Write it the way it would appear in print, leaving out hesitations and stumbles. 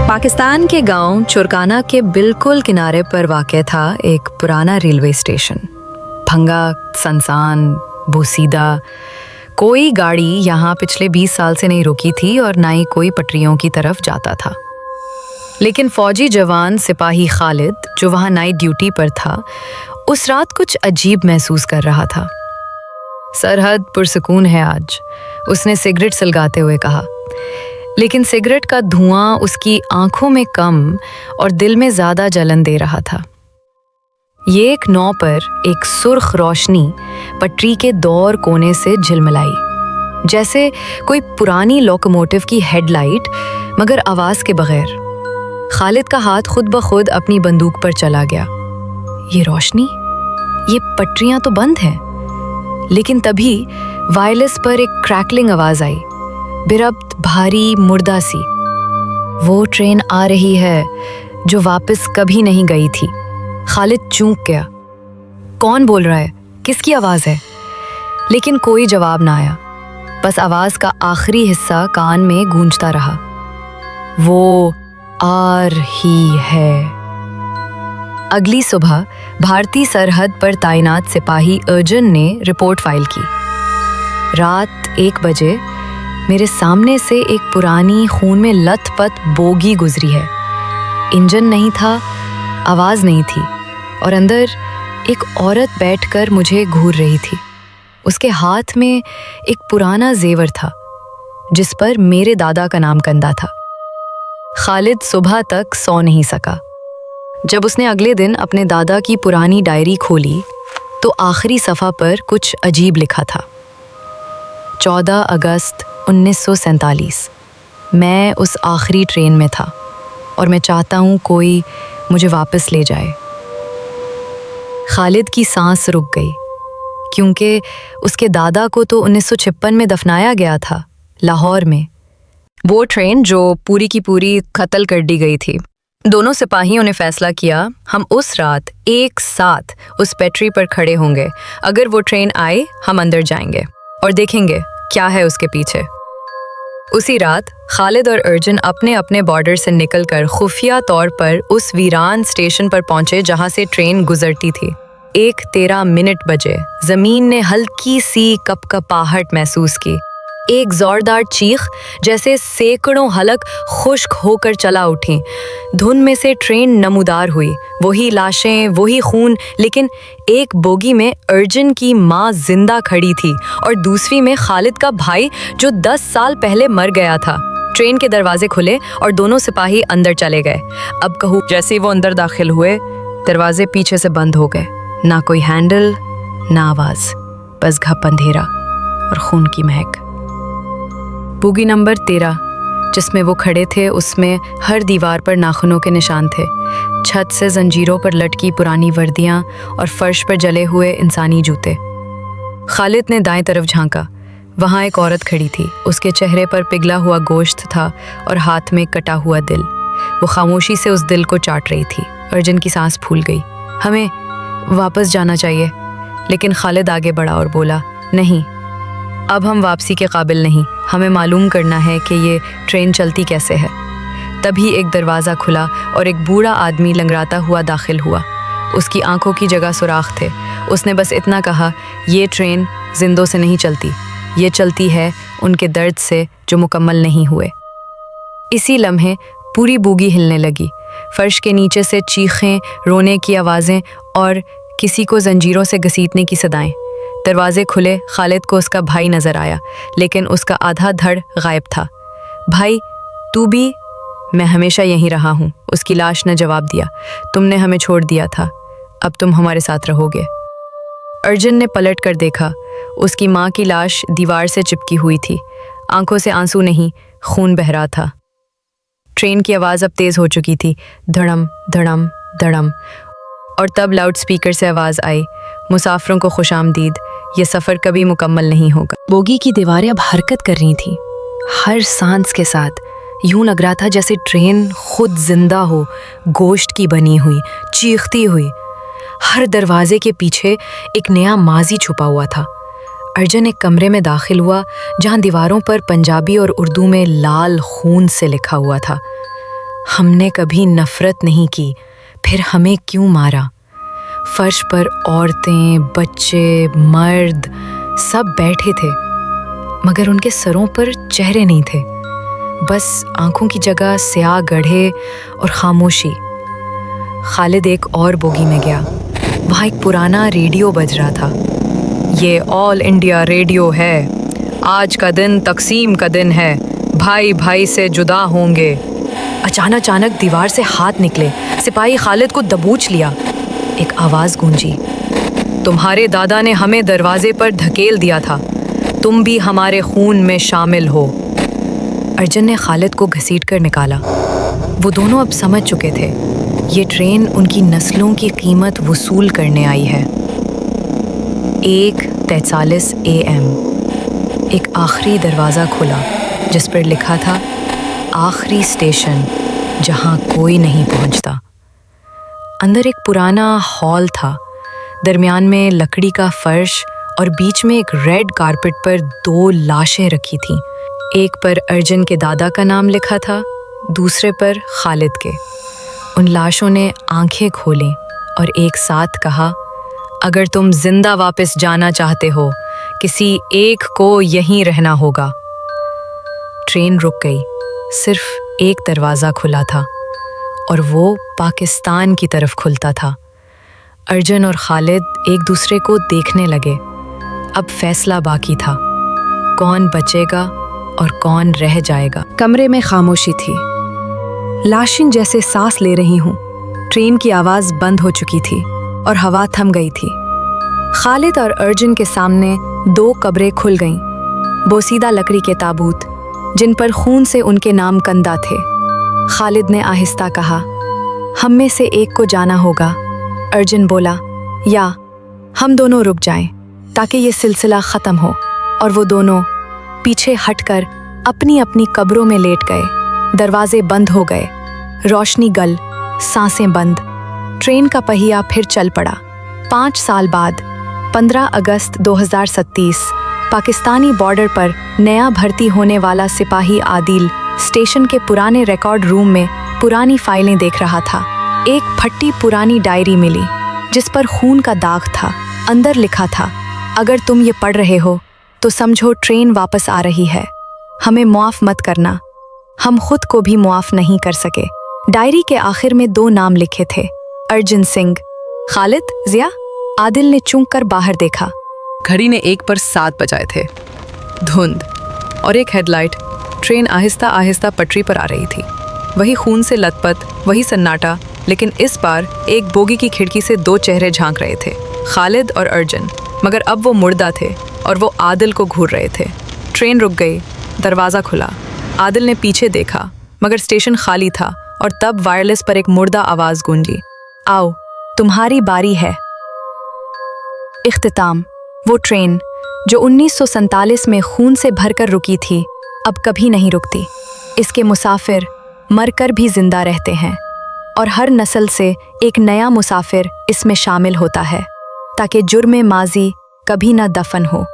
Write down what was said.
पाकिस्तान के गांव चुरकाना के बिल्कुल किनारे पर वाक़ था एक पुराना रेलवे स्टेशन। भंगा, सनसान, बोसीदा। कोई गाड़ी यहाँ पिछले 20 साल से नहीं रुकी थी और ना ही कोई पटरियों की तरफ जाता था। लेकिन फौजी जवान सिपाही खालिद, जो वहाँ नाइट ड्यूटी पर था, उस रात कुछ अजीब महसूस कर रहा था। सरहद पुरसुकून है आज, उसने सिगरेट सुलगाते हुए कहा। लेकिन सिगरेट का धुआं उसकी आंखों में कम और दिल में ज़्यादा जलन दे रहा था। ये एक नौ पर एक सुर्ख रोशनी पटरी के दौर कोने से झिलमिलाई, जैसे कोई पुरानी लोकोमोटिव की हेडलाइट, मगर आवाज़ के बगैर। खालिद का हाथ खुद ब खुद अपनी बंदूक पर चला गया। ये रोशनी, ये पटरियां तो बंद हैं। लेकिन तभी वायरलेस पर एक क्रैकलिंग आवाज़ आई, बिरब्त, भारी, मुर्दा सी। वो ट्रेन आ रही है जो वापस कभी नहीं गई थी। खालिद चूक गया। कौन बोल रहा है? किसकी आवाज़ है? लेकिन कोई जवाब ना आया। बस आवाज़ का आखिरी हिस्सा कान में गूंजता रहा। वो आ रही है। अगली सुबह भारतीय सरहद पर तैनात सिपाही अर्जुन ने रिपोर्ट फाइल की। रात 1 बजे मेरे सामने से एक पुरानी खून में लथपथ बोगी गुजरी है। इंजन नहीं था, आवाज़ नहीं थी, और अंदर एक औरत बैठकर मुझे घूर रही थी। उसके हाथ में एक पुराना जेवर था जिस पर मेरे दादा का नाम कंदा था। खालिद सुबह तक सो नहीं सका। जब उसने अगले दिन अपने दादा की पुरानी डायरी खोली तो आखिरी सफ़ा पर कुछ अजीब लिखा था। 14 अगस्त 1947। मैं उस आखिरी ट्रेन में था और मैं चाहता हूँ कोई मुझे वापस ले जाए। खालिद की सांस रुक गई, क्योंकि उसके दादा को तो 1956 में दफनाया गया था, लाहौर में। वो ट्रेन जो पूरी की पूरी कत्ल कर दी गई थी। दोनों सिपाहियों ने फैसला किया, हम उस रात एक साथ उस पटरी पर खड़े होंगे। अगर वो ट्रेन आए, हम अंदर जाएंगे और देखेंगे क्या है उसके पीछे। उसी रात खालिद और अर्जुन अपने अपने बॉर्डर से निकलकर खुफिया तौर पर उस वीरान स्टेशन पर पहुंचे जहां से ट्रेन गुजरती थी। 1:13 बजे जमीन ने हल्की सी कपकपाहट महसूस की। एक जोरदार चीख, जैसे सैकड़ों हलक खुश्क होकर चला उठी। धुन में से ट्रेन नमूदार हुई, वही लाशें, वही खून। लेकिन एक बोगी में अर्जुन की माँ जिंदा खड़ी थी और दूसरी में खालिद का भाई, जो 10 साल पहले मर गया था। ट्रेन के दरवाजे खुले और दोनों सिपाही अंदर चले गए। अब कहूँ, जैसे ही वो अंदर दाखिल हुए, दरवाजे पीछे से बंद हो गए। ना कोई हैंडल, ना आवाज़, बस घप अंधेरा और खून की महक। बोगी नंबर 13 जिसमें वो खड़े थे, उसमें हर दीवार पर नाखूनों के निशान थे। छत से जंजीरों पर लटकी पुरानी वर्दियां और फर्श पर जले हुए इंसानी जूते। खालिद ने दाएं तरफ झांका। वहाँ एक औरत खड़ी थी। उसके चेहरे पर पिघला हुआ गोश्त था और हाथ में कटा हुआ दिल। वो खामोशी से उस दिल को चाट रही थी। अर्जुन की सांस फूल गई। हमें वापस जाना चाहिए। लेकिन खालिद आगे बढ़ा और बोला, नहीं, अब हम वापसी के काबिल नहीं। हमें मालूम करना है कि ये ट्रेन चलती कैसे है। तभी एक दरवाज़ा खुला और एक बूढ़ा आदमी लंगड़ाता हुआ दाखिल हुआ। उसकी आंखों की जगह सुराख थे। उसने बस इतना कहा, ये ट्रेन जिंदों से नहीं चलती, ये चलती है उनके दर्द से जो मुकम्मल नहीं हुए। इसी लम्हे पूरी बोगी हिलने लगी। फर्श के नीचे से चीखें, रोने की आवाज़ें और किसी को जंजीरों से घसीटने की सदाएं। दरवाजे खुले। खालिद को उसका भाई नजर आया, लेकिन उसका आधा धड़ गायब था। भाई, तू भी? मैं हमेशा यहीं रहा हूँ, उसकी लाश ने जवाब दिया। तुमने हमें छोड़ दिया था, अब तुम हमारे साथ रहोगे। अर्जुन ने पलट कर देखा। उसकी माँ की लाश दीवार से चिपकी हुई थी। आंखों से आंसू नहीं, खून बह रहा था। ट्रेन की आवाज़ अब तेज़ हो चुकी थी, धड़म धड़म धड़म। और तब लाउड स्पीकर से आवाज़ आई, मुसाफिरों को खुशामदीद, ये सफ़र कभी मुकम्मल नहीं होगा। बोगी की दीवारें अब हरकत कर रही थीं, हर सांस के साथ। यूं लग रहा था जैसे ट्रेन खुद जिंदा हो, गोश्त की बनी हुई, चीखती हुई। हर दरवाजे के पीछे एक नया माजी छुपा हुआ था। अर्जुन एक कमरे में दाखिल हुआ जहां दीवारों पर पंजाबी और उर्दू में लाल खून से लिखा हुआ था, हमने कभी नफरत नहीं की, फिर हमें क्यों मारा? फर्श पर औरतें, बच्चे, मर्द सब बैठे थे, मगर उनके सरों पर चेहरे नहीं थे, बस आंखों की जगह स्याह गड्ढे और खामोशी। खालिद एक और बोगी में गया। वहाँ एक पुराना रेडियो बज रहा था। ये ऑल इंडिया रेडियो है। आज का दिन तकसीम का दिन है, भाई भाई से जुदा होंगे। अचानक दीवार से हाथ निकले, सिपाही खालिद को दबोच लिया। एक आवाज़ गूंजी, तुम्हारे दादा ने हमें दरवाजे पर धकेल दिया था, तुम भी हमारे खून में शामिल हो। अर्जुन ने खालिद को घसीटकर निकाला। वो दोनों अब समझ चुके थे, ये ट्रेन उनकी नस्लों की कीमत वसूल करने आई है। 1:43 AM एक आखिरी दरवाज़ा खुला, जिस पर लिखा था आखिरी स्टेशन जहां कोई नहीं पहुंचता। अंदर एक पुराना हॉल था, दरमियान में लकड़ी का फर्श और बीच में एक रेड कारपेट पर 2 लाशें रखी थीं। एक पर अर्जुन के दादा का नाम लिखा था, दूसरे पर खालिद के। उन लाशों ने आंखें खोलीं और एक साथ कहा, अगर तुम जिंदा वापस जाना चाहते हो, किसी एक को यहीं रहना होगा। ट्रेन रुक गई। सिर्फ एक दरवाज़ा खुला था और वो पाकिस्तान की तरफ खुलता था। अर्जुन और खालिद एक दूसरे को देखने लगे। अब फैसला बाकी था, कौन बचेगा और कौन रह जाएगा। कमरे में खामोशी थी। लाशिं जैसे सांस ले रही हूँ। ट्रेन की आवाज़ बंद हो चुकी थी और हवा थम गई थी। खालिद और अर्जुन के सामने 2 कब्रें खुल गईं। बोसीदा लकड़ी के ताबूत, जिन पर खून से उनके नाम कंदा थे। खालिद ने आहिस्ता कहा, हम में से एक को जाना होगा। अर्जुन बोला, या हम दोनों रुक जाएं ताकि ये सिलसिला ख़त्म हो। और वो दोनों पीछे हटकर अपनी अपनी कब्रों में लेट गए। दरवाजे बंद हो गए, रोशनी गल, सांसें बंद। ट्रेन का पहिया फिर चल पड़ा। 5 साल बाद 15 अगस्त 2037 पाकिस्तानी बॉर्डर पर नया भर्ती होने वाला सिपाही आदिल स्टेशन के पुराने रिकॉर्ड रूम में पुरानी फाइलें देख रहा था। एक फटी पुरानी डायरी मिली जिस पर खून का दाग था। अंदर लिखा था, अगर तुम ये पढ़ रहे हो तो समझो ट्रेन वापस आ रही है। हमें मुआफ मत करना, हम खुद को भी मुआफ नहीं कर सके। डायरी के आखिर में 2 नाम लिखे थे, अर्जुन सिंह। खालिद, जिया। आदिल ने चूक कर बाहर देखा। घड़ी ने 1 पर 7 बजाए थे। धुंध और एक हेडलाइट। ट्रेन आहिस्ता आहिस्ता पटरी पर आ रही थी। वही खून से लथपथ, वही सन्नाटा, लेकिन इस बार एक बोगी की खिड़की से 2 चेहरे झांक रहे थे, खालिद और अर्जुन। मगर अब वो मुर्दा थे और वो आदिल को घूर रहे थे। ट्रेन रुक गई, दरवाज़ा खुला। आदिल ने पीछे देखा, मगर स्टेशन खाली था। और तब वायरलेस पर एक मुर्दा आवाज़ गूंजी, आओ तुम्हारी बारी है। इख्तिताम। वो ट्रेन जो 1947 में खून से भरकर रुकी थी, अब कभी नहीं रुकती। इसके मुसाफिर मरकर भी जिंदा रहते हैं और हर नस्ल से एक नया मुसाफिर इसमें शामिल होता है, ताकि जुर्म माजी कभी न दफन हो।